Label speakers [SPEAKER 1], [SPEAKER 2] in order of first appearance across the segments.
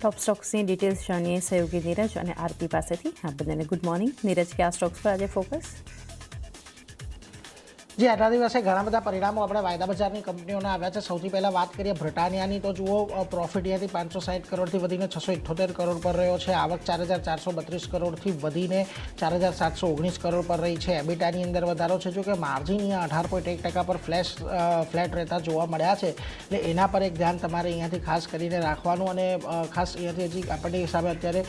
[SPEAKER 1] Top stocks की details जानिए सहयोगी नीरज और आरती पासेथी। हाँ बधाने गुड मॉर्निंग। नीरज, क्या स्टॉक्स पर आज फोकस?
[SPEAKER 2] जी આજના દિવસે ઘણા બધા પરિણામો આપણે વાયદા બજારની કંપનીઓના આવ્યા છે। સૌથી પહેલાં વાત કરીએ બ્રિટાનિયાની, તો જુઓ પ્રોફિટ અહીંયાથી 560 કરોડથી વધીને 678 કરોડ પર રહ્યો છે। આવક 4432 કરોડથી વધીને 4719 કરોડ પર રહી છે। એબિટાની અંદર વધારો છે, જો કે માર્જિન અહીંયા 18.1% પર ફ્લેટ રહેતા જોવા મળ્યા છે, એટલે એના પર એક ધ્યાન તમારે અહીંયાથી ખાસ કરીને રાખવાનું। અને ખાસ અહીંયાથી હજી આપણને હિસાબે અત્યારે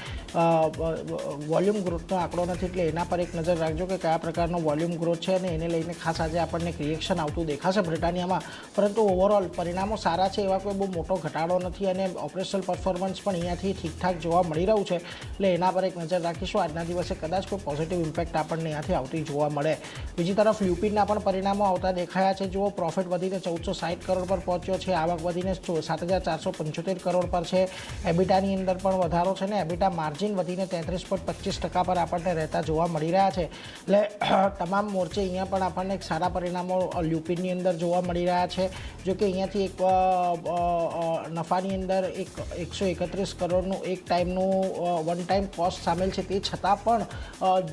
[SPEAKER 2] વોલ્યુમ ગ્રોથનો આંકડો નથી, એટલે એના પર એક નજર રાખજો કે કયા પ્રકારનો વોલ્યુમ ગ્રોથ છે અને એને લઈને ખાસ આજે આપણને રિએક્શન આવતું દેખાશે બ્રિટાનિયામાં। પરંતુ ઓવરઓલ પરિણામો સારા છે, એવા કોઈ બહુ મોટો ઘટાડો નથી અને ઓપરેશનલ પરફોર્મન્સ પણ અહીંયાથી ઠીકઠાક જોવા મળી રહ્યું છે, એટલે એના પર એક નજર રાખીશું। આજના દિવસે કદાચ કોઈ પોઝિટિવ ઇમ્પેક્ટ આપણને અહીંયાથી આવતી જોવા મળે। બીજી તરફ લ્યુપિનના પણ પરિણામો આવતા દેખાયા છે। જુઓ પ્રોફિટ વધીને 1460 કરોડ પર પહોંચ્યો છે, આવક વધીને 7475 કરોડ પર છે। એબિટાની અંદર પણ વધારો છે ને એબિટા માર્જિન વધીને 33.25% પર આપણને રહેતા જોવા મળી રહ્યા છે, એટલે તમામ મોરચે અહીંયા પણ આપણને એક સારા પરિણામો લ્યુપિનની અંદર જોવા મળી રહ્યા છે। જો કે અહીંયાથી એક નફાની અંદર 131 કરોડનું એક ટાઈમનું વન ટાઈમ કોસ્ટ સામેલ છે, તે છતાં પણ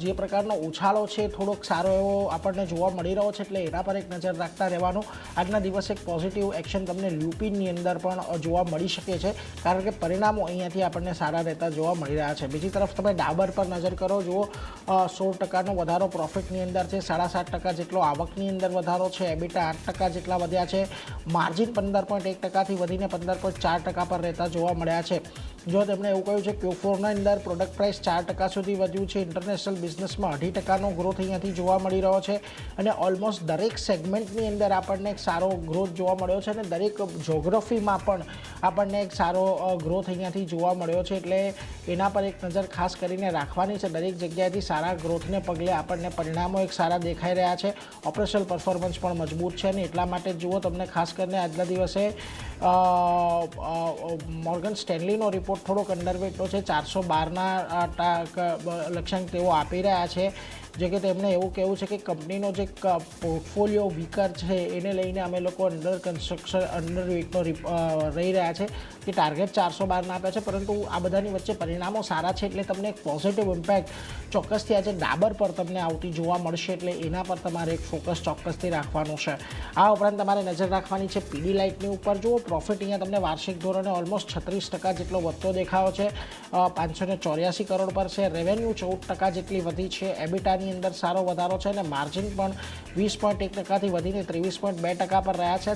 [SPEAKER 2] જે પ્રકારનો ઉછાળો છે થોડોક સારો એવો આપણને જોવા મળી રહ્યો છે, એટલે એના પર એક નજર રાખતા રહેવાનું। આજના દિવસે એક પોઝિટિવ એક્શન તમને લ્યુપિનની અંદર પણ જોવા મળી શકે છે, કારણ કે પરિણામો અહીંયાથી આપણને સારા રહેતા જોવા મળી રહ્યા છે। બીજી તરફ તમે ડાબર પર નજર કરો, જુઓ 16%નો વધારો પ્રોફિટની અંદર છે, 7.5% જેટલો આવકની અંદર વધારો છે, એબિટા 8% જેટલા વધ્યા છે, માર્જિન 15.1%થી વધીને 15.4% પર રહેતા જોવા મળ્યા છે। જો તેમણે એવું કહ્યું છે Q4ની અંદર પ્રોડક્ટ પ્રાઇસ 4% સુધી વધ્યું છે, ઇન્ટરનેશનલ બિઝનેસમાં 2.5%નો ગ્રોથ અહીંયાથી જોવા મળી રહ્યો છે અને ઓલમોસ્ટ દરેક સેગમેન્ટની અંદર આપણને એક સારો ગ્રોથ જોવા મળ્યો છે અને દરેક જ્યોગ્રાફીમાં પણ આપણને એક સારો ગ્રોથ અહીંયાથી જોવા મળ્યો છે, એટલે એના પર એક નજર ખાસ કરીને રાખવાની છે। દરેક જગ્યાએથી સારા ગ્રોથને પગલે આપણને પરિણામો એક સારા દેખાઈ રહ્યા છે, ઓપરેશનલ પરફોર્મન્સ પણ મજબૂત છે અને એટલા માટે જુઓ તમને ખાસ કરીને આજના દિવસે મોર્ગન સ્ટેનલીનો રિપોર્ટ થોડોક અંડરવેટનો છે, 412ના લક્ષ્યાંક તેઓ આપી રહ્યા છે। જો કે તેમણે એવું કહેવું છે કે કંપનીનો જે પોર્ટફોલિયો વીકર છે એને લઈને અમે લોકો અંડરવેટનો રહી રહ્યા છે કે ટાર્ગેટ 412ના આપ્યા છે, પરંતુ આ બધાની વચ્ચે પરિણામો સારા છે, એટલે તમને એક પોઝિટિવ ઇમ્પેક્ટ ચોક્કસથી આજે ડાબર પર તમને આવતી જોવા મળશે, એટલે એના પર તમારે એક ફોકસ ચોક્કસથી રાખવાનું છે। આ ઉપરાંત તમારે નજર રાખવાની છે પીડી લાઇટની ઉપર। જુઓ પ્રોફિટ અહીંયા તમને વાર્ષિક ધોરણે ઓલમોસ્ટ 36% જેટલો વધતો દેખાયો છે, 584 કરોડ પર છે, રેવન્યુ 14% જેટલી વધી છે, એબિટાની અંદર સારો વધારો છે અને માર્જિન પણ 20.1%થી વધીને 23.2% પર રહ્યા છે।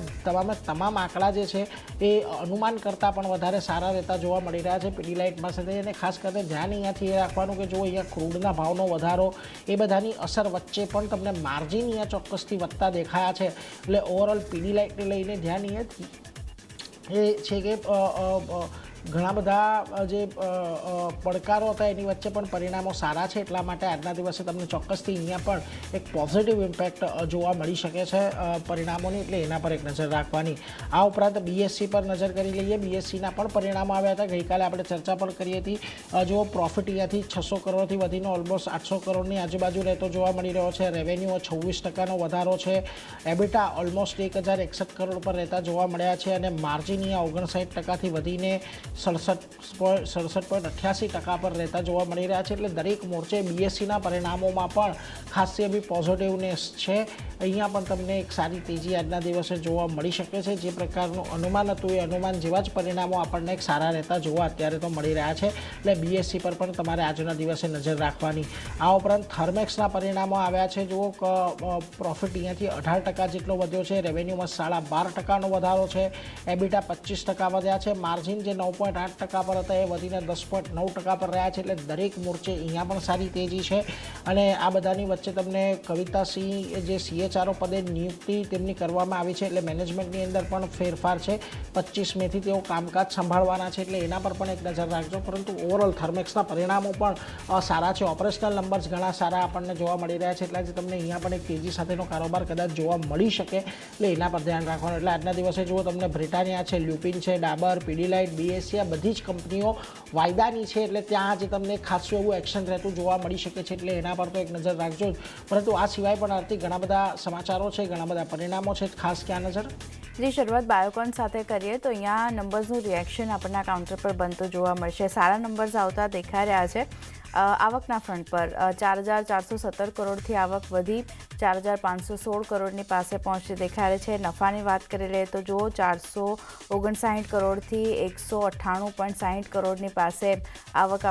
[SPEAKER 2] તમામ આંકડા જે છે એ અનુમાન કરતાં પણ વધારે સારા રહેતા જોવા મળી રહ્યા છે પીડી લાઇટમાં સાથે। અને ખાસ કરીને ધ્યાન અહીંયાથી એ રાખવાનું કે જો અહીંયા ક્રૂડના ભાવનો વધારો એ બધાની અસર વચ્ચે પણ તમને માર્જિન અહીંયા ચોક્કસથી વધતા દેખાયા છે, એટલે ઓવરઓલ પીડી લાઇટને લઈને ધ્યાન અહીંયાથી એ છે કે ઘણા બધા જે પડકારો હતા એની વચ્ચે પણ પરિણામો સારા છે, એટલા માટે આજના દિવસે તમને ચોક્કસથી અહીંયા પણ એક પોઝિટિવ ઇમ્પેક્ટ જોવા મળી શકે છે પરિણામોની, એટલે એના પર એક નજર રાખવાની। આ ઉપરાંત બીએસસી પર નજર કરી લઈએ। બીએસસીના પણ પરિણામો આવ્યા હતા, ગઈકાલે આપણે ચર્ચા પણ કરી હતી। જો પ્રોફિટ અહીંયાથી 600 કરોડથી વધીને ઓલમોસ્ટ 800 કરોડની આજુબાજુ રહેતો જોવા મળી રહ્યો છે, રેવન્યુ 26%નો વધારો છે, એબિટા ઓલમોસ્ટ 1061 કરોડ પર રહેતા જોવા મળ્યા છે અને માર્જિન અહીંયા 59%થી વધીને 67.88% પર રહેતા જોવા મળી રહ્યા છે, એટલે દરેક મોરચે બીએસસીના પરિણામોમાં પણ ખાસી એવી પોઝિટિવનેસ છે। અહીંયા પણ તમને એક સારી તેજી આજના દિવસે જોવા મળી શકે છે। જે પ્રકારનું અનુમાન હતું એ અનુમાન જેવા જ પરિણામો આપણને એક સારા રહેતા જોવા અત્યારે તો મળી રહ્યા છે, એટલે બીએસસી પર પણ તમારે આજના દિવસે નજર રાખવાની। આ ઉપરાંત થર્મેક્સના પરિણામો આવ્યા છે। જુઓ પ્રોફિટ અહીંયાથી 18% જેટલો વધ્યો છે, રેવન્યુમાં 12.5%નો વધારો છે, એબિટા 25% વધ્યા છે, માર્જિન જે 9.8% પર હતા એ વધીને 10.9% પર રહ્યા છે, એટલે દરેક મોરચે અહીંયા પણ સારી તેજી છે। અને આ બધાની વચ્ચે તમને કવિતા સિંહ જે CHRO પદે નિયુક્તિ તેમની કરવામાં આવી છે, એટલે મેનેજમેન્ટની અંદર પણ ફેરફાર છે, 25 મેથી તેઓ કામકાજ સંભાળવાના છે, એટલે એના પર પણ એક નજર રાખજો। પરંતુ ઓવરઓલ થર્મેક્સના પરિણામો પણ સારા છે, ઓપરેશનલ નંબર્સ ઘણા સારા આપણને જોવા મળી રહ્યા છે, એટલે આજે તમને અહીંયા પણ એક તેજી સાથેનો કારોબાર કદાચ જોવા મળી શકે, એટલે એના પર ધ્યાન રાખવાનું। એટલે આજના દિવસે જુઓ તમને બ્રિટાનિયા છે, લ્યુપિન છે, ડાબર, પીડી લાઇટ, BSC આઈસીઆઈસીઆઈ બધી જ કંપનીઓ વાયદાની છે, એટલે ત્યાં આજે તમને ખાસું એવું એક્શન રહેતું જોવા મળી શકે છે, એટલે એના પર તો એક નજર રાખજો. પરંતુ આ સિવાય પણ આરતી ઘણા બધા સમાચારો છે, ઘણા બધા પરિણામો છે, ખાસ ક્યાં નજર?
[SPEAKER 3] જે શરૂઆત બાયોકોન સાથે કરીએ તો અહીંયા નંબર્સનું રિએક્શન આપણના કાઉન્ટર પર બનતું જોવા મળશે. સારા નંબર્સ આવતા દેખાઈ રહ્યા છે. આવકના ફ્રન્ટ પર 4,417 કરોડથી આવક વધી 4,516 કરોડની પાસે પહોંચતી દેખાય છે. નફાની વાત કરી લઈએ તો જુઓ 459 કરોડથી 198.60 કરોડની પાસે આવક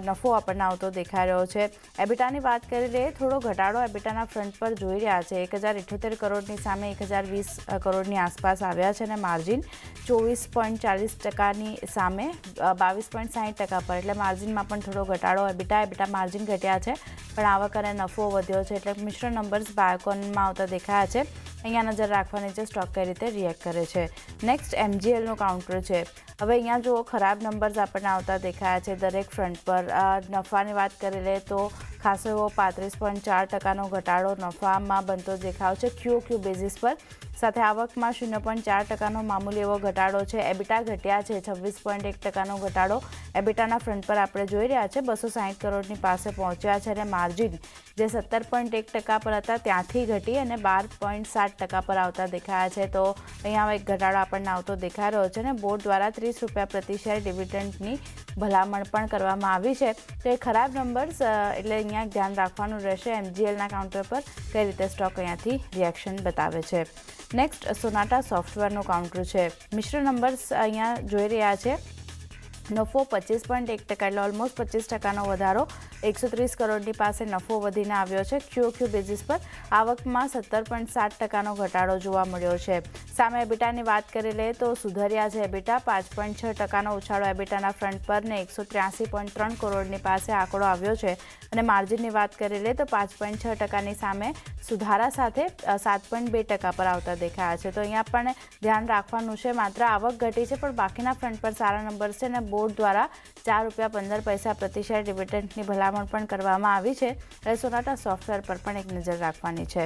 [SPEAKER 3] નફો આપણને આવતો દેખાઈ રહ્યો છે. એબિટાની વાત કરી લઈએ થોડો ઘટાડો એબિટાના ફ્રન્ટ પર જોઈ રહ્યા છે. 1,078 કરોડની સામે 1,020 કરોડની આસપાસ આવ્યા છે અને માર્જિન 24.40%ની સામે 22.60% પર, એટલે માર્જિનમાં પણ થોડો ઘટાડો. એબિટા માર્જિન ઘટ્યા છે પણ આવક અને નફો વધ્યો છે, એટલે મિશ્ર નંબર્સ બાયોકોનમાં આવતા દેખાયા છે. અહીંયા નજર રાખવાની છે સ્ટોક કઈ રીતે રિએક્ટ કરે છે. નેક્સ્ટ MGLનું કાઉન્ટર છે. હવે અહીંયા જુઓ ખરાબ નંબર્સ આપણને આવતા દેખાયા છે દરેક ફ્રન્ટ પર. નફાની વાત કરી લઈએ તો ખાસો એવો 35.4%નો ઘટાડો નફામાં બનતો દેખાવ છે QOQ બેઝિસ પર. સાથે આવકમાં 0.4%નો મામૂલી એવો ઘટાડો છે. એબિટા ઘટ્યા છે 26.1%નો ઘટાડો એબિટાના ફ્રન્ટ પર આપણે જોઈ રહ્યા છે. 260 કરોડની પાસે પહોંચ્યા છે અને માર્જિન જે 17.1% પર હતા ત્યાંથી ઘટી અને 12.7% પર આવતા દેખાયા છે. તો અહીંયા એક ઘટાડો આપણને આવતો દેખાઈ રહ્યો છે અને બોર્ડ દ્વારા ₹30 પ્રતિ શેર ડિવિડન્ડની ભલામણ પણ કરવામાં આવી છે. તો એ ખરાબ નંબર્સ, એટલે અહીંયા ધ્યાન રાખવાનું રહેશે MGLના કાઉન્ટર પર કઈ રીતે સ્ટોક અહીંયાથી રિએક્શન બતાવે છે. નેક્સ્ટ સોનાટા સોફ્ટવેરનું કાઉન્ટર છે. મિશ્ર નંબર્સ અહીંયા જોઈ રહ્યા છે. નફો 25.1%, એટલે ઓલમોસ્ટ 25%નો વધારો. 130 કરોડની પાસે નફો વધીને આવ્યો છે QOQ બેઝિસ પર. આવકમાં 17.7%નો ઘટાડો જોવા મળ્યો છે. સામે એબિટાની વાત કરી લઈએ તો સુધર્યા છે એબિટા. 5.6%નો ઉછાળો એબિટાના ફ્રન્ટ પર ને 183.3 કરોડની પાસે આંકડો આવ્યો છે અને માર્જિનની વાત કરી લઈએ તો 5.6%ની સામે સુધારા સાથે 7.2% પર આવતા દેખાયા છે. તો અહીંયા પણ ધ્યાન રાખવાનું છે. માત્ર આવક ઘટી છે પણ બાકીના ફ્રન્ટ પર સારા નંબર છે અને બોર્ડ દ્વારા ₹4.15 પ્રતિ શેર ડિવિડન્ડની ભલામણ પણ કરવામાં આવી છે. એટલે સોનાટા સોફ્ટવેર પર પણ એક નજર રાખવાની છે.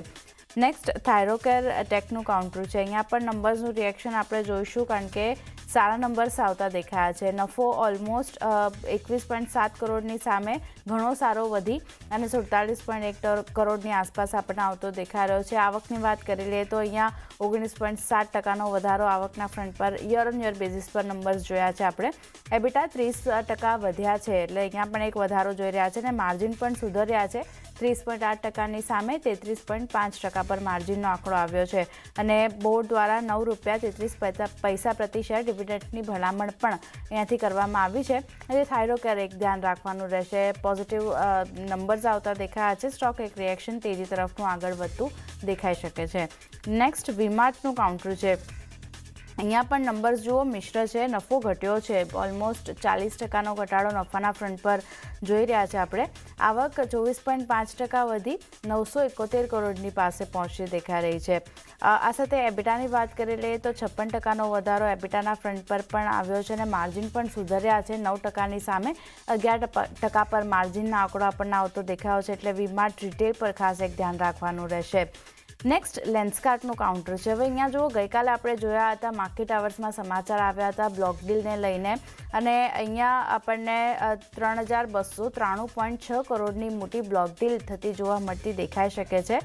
[SPEAKER 3] નેક્સ્ટ થાઇરોકેર ટેકનું કાઉન્ટર છે. અહીંયા પણ નંબર્સનું રિએક્શન આપણે જોઈશું કારણ કે સારા નંબર્સ આવતા દેખાયા છે. નફો ઓલમોસ્ટ 21.7 કરોડની સામે ઘણો સારો વધી અને 47.1 કરોડની આસપાસ આપણને આવતો દેખાઈ રહ્યો છે. આવકની વાત કરી લઈએ તો અહીંયા 19.7%નો વધારો આવકના ફ્રન્ટ પર યર ઓન યર બેઝિસ પર નંબર્સ જોયા છે આપણે. એબિટા 30% વધ્યા છે, એટલે અહીંયા પણ એક વધારો જોઈ રહ્યા છે અને માર્જિન પણ સુધર્યા છે. 30.8%ની સામે 33.5% પર માર્જિનનો આંકડો આવ્યો છે અને બોર્ડ દ્વારા ₹9.33 પ્રતિ શેર ડિવિડન્ડની ભલામણ પણ અહીંયાથી કરવામાં આવી છે. એટલે થાઇરોકેર એક ધ્યાન રાખવાનું રહેશે. પોઝિટિવ નંબર્સ આવતા દેખાયા છે. સ્ટોક એક રિએક્શન તેજી તરફનું આગળ વધતું દેખાઈ શકે છે. નેક્સ્ટ વીમાર્ટનું કાઉન્ટર છે. અહીંયા પણ નંબર્સ જુઓ મિશ્ર છે. નફો ઘટ્યો છે, ઓલમોસ્ટ 40%નો ઘટાડો નફાના ફ્રન્ટ પર જોઈ રહ્યા છે આપણે. આવક 24.5% વધી 971 કરોડની પાસે પહોંચી દેખાઈ રહી છે. આ સાથે એબિટાની વાત કરી લઈએ તો 56%નો વધારો એબિટાના ફ્રન્ટ પર પણ આવ્યો છે અને માર્જિન પણ સુધર્યા છે. 9%ની સામે 11% પર માર્જિનનો આંકડો આપણને આવતો દેખાયો છે. એટલે વીમાર્ટ રિટેલ પર ખાસ એક ધ્યાન રાખવાનું રહેશે. નેક્સ્ટ લેન્સકાર્ટનું કાઉન્ટર છે. હવે અહીંયા જુઓ ગઈકાલે આપણે જોયા હતા માર્કેટ અવર્સમાં સમાચાર આવ્યા હતા બ્લોક ડીલને લઈને અને અહીંયા આપણને 3,293.6 કરોડની મોટી બ્લોક ડીલ થતી જોવા મળતી દેખાઈ શકે છે.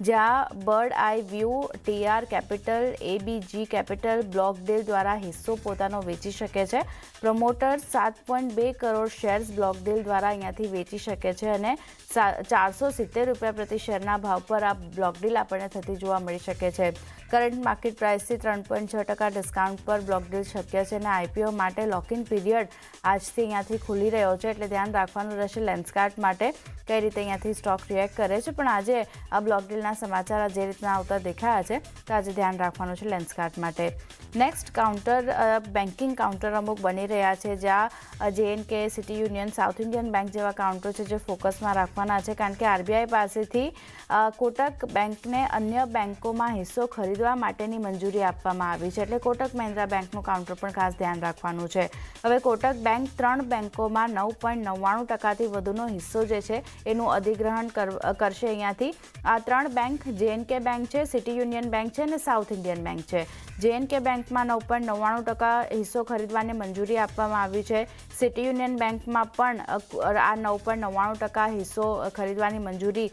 [SPEAKER 3] જ્યાં bird eye view, TR capital, ABG capital block deal દ્વારા હિસ્સો પોતાનો વેચી શકે છે. Promoters 7.2 crore shares block deal દ્વારા અહીંયાથી વેચી શકે છે અને ₹470 પ્રતિ શેરના ભાવ પર આ બ્લોક ડીલ આપણને થતી જોવા મળી શકે છે. કરંટ માર્કેટ પ્રાઇસથી 3.6% ડિસ્કાઉન્ટ પર બ્લોક ડીલ શક્ય છે અને IPO માટે લોકિન પીરિયડ આજથી અહીંયાથી ખુલી રહ્યો છે. એટલે ધ્યાન રાખવાનું રહેશે લેન્સકાર્ટ માટે કઈ રીતે અહીંયાથી સ્ટોક રિએક્ટ કરે છે. પણ આજે આ બ્લોક ડીલના સમાચાર જે રીતના આવતા દેખાયા છે તો આજે ધ્યાન રાખવાનું છે લેન્સકાર્ટ માટે. નેક્સ્ટ કાઉન્ટર બેન્કિંગ કાઉન્ટર અમુક બની રહ્યા છે જ્યાં JNK, city union, south Indian bank જેવા કાઉન્ટર છે જે ફોકસમાં રાખવાના છે કારણ કે RBI પાસેથી કોટક બેંકને અન્ય બેંકોમાં હિસ્સો ખરીદવા માટેની મંજૂરી આપવામાં આવી છે. એટલે કોટક મહિન્દ્રા બેંકનું કાઉન્ટર પણ ખાસ ધ્યાન રાખવાનું છે. હવે કોટક બેંક 3 બેંકોમાં 9.99%થી વધુનો હિસ્સો જે છે એનું અધિગ્રહણ કરશે અહીંયાથી. આ 3 બેંક JNK બેંક છે, સિટી યુનિયન બેંક છે અને સાઉથ ઇન્ડિયન બેંક છે. JNK બેંકમાં 9.99% હિસ્સો ખરીદવાની મંજૂરી આપવામાં આવી છે. સિટી યુનિયન બેંકમાં પણ આ 9.99% હિસ્સો ખરીદવાની મંજૂરી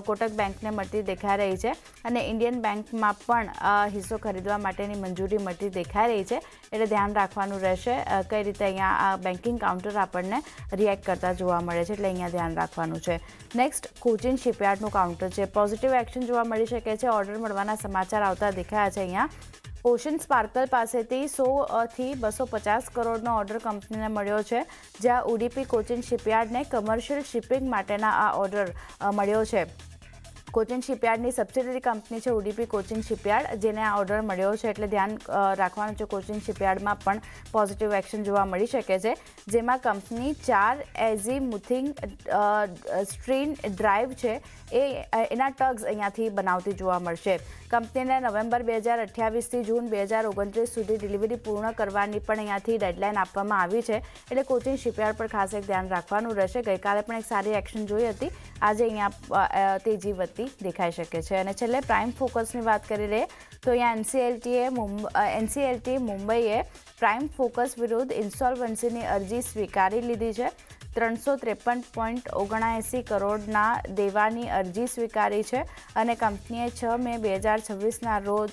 [SPEAKER 3] કોટક બેંકને મળતી દેખાઈ રહી છે અને ઇન્ડિયન બેંકમાં પણ હિસ્સો ખરીદવા માટેની મંજૂરી મળતી દેખાઈ રહી છે. એટલે ધ્યાન રાખવાનું રહેશે કઈ રીતે અહીંયા આ બેન્કિંગ કાઉન્ટર આપણને રિએક્ટ કરતા જોવા મળે છે, એટલે અહીંયા ધ્યાન રાખવાનું છે. નેક્સ્ટ કોચિન શિપયાર્ડનું કાઉન્ટર છે. પોઝિટિવ એક્શન જોવા મળી શકે છે. ઓર્ડર મળવાના સમાચાર આવતા દેખાયા છે. અહીંયા ઓશન સ્પાર્કલ પાસેથી 100 થી 250 કરોડનો ઓર્ડર કંપનીને મળ્યો છે, જ્યાં ઉડીપી કોચિન શિપયાર્ડને કમર્શિયલ શિપિંગ માટેના આ ઓર્ડર મળ્યો છે. કોચિન શિપયાર્ડની સબસિડરી કંપની છે ઉડીપી કોચિન શિપયાર્ડ, જેને આ ઓર્ડર મળ્યો છે. એટલે ધ્યાન રાખવાનું છે. કોચિન શિપયાર્ડમાં પણ પોઝિટિવ એક્શન જોવા મળી શકે છે, જેમાં કંપની 4 એઝીમુથિંગ સ્ટ્રીન ડ્રાઈવ છે એના ટગ્સ અહીંયાથી બનાવતી જોવા મળશે. કંપનીને નવેમ્બર 2028થી જૂન 2029 સુધી ડિલિવરી પૂર્ણ કરવાની પણ અહીંયાથી ડેડલાઇન આપવામાં આવી છે. એટલે કોચિન શિપયાર્ડ પર ખાસ એક ધ્યાન રાખવાનું રહેશે. ગઈકાલે પણ એક સારી એક્શન જોઈ હતી, આજે અહીંયા તેજી વધતી દેખાઈ શકે છે. અને છેલ્લે પ્રાઇમ ફોકસની વાત કરી લઈએ તો અહીંયા NCLT મુંબઈએ પ્રાઇમ ફોકસ વિરુદ્ધ ઇન્સોલ્વન્સીની અરજી સ્વીકારી લીધી છે. 353.79 કરોડના દેવાની અરજી સ્વીકારી છે અને કંપનીએ 6 મે 2026ના રોજ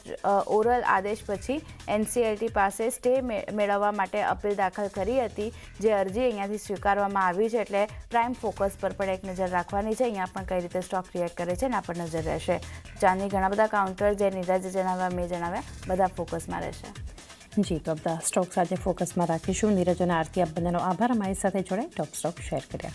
[SPEAKER 3] ઓરલ આદેશ પછી NCLT પાસે સ્ટે મેળવવા માટે અપીલ દાખલ કરી હતી, જે અરજી અહીંયાથી સ્વીકારવામાં આવી છે. એટલે પ્રાઇમ ફોકસ પર પણ એક નજર રાખવાની છે. અહીંયા પણ કઈ રીતે સ્ટોક રિએક્ટ કરે છે એના પર નજર રહેશે. ચાંદની ઘણા બધા કાઉન્ટર જે નીરજે જણાવ્યા, મેં જણાવ્યા, બધા ફોકસમાં રહેશે.
[SPEAKER 1] જી, તો બધા સ્ટોક્સ આજે ફોકસમાં રાખીશું. નીરજ અને આરતી, આપ બંનેનો આભાર અમારી સાથે જોડાઈ ટોપ સ્ટોક શેર કર્યા.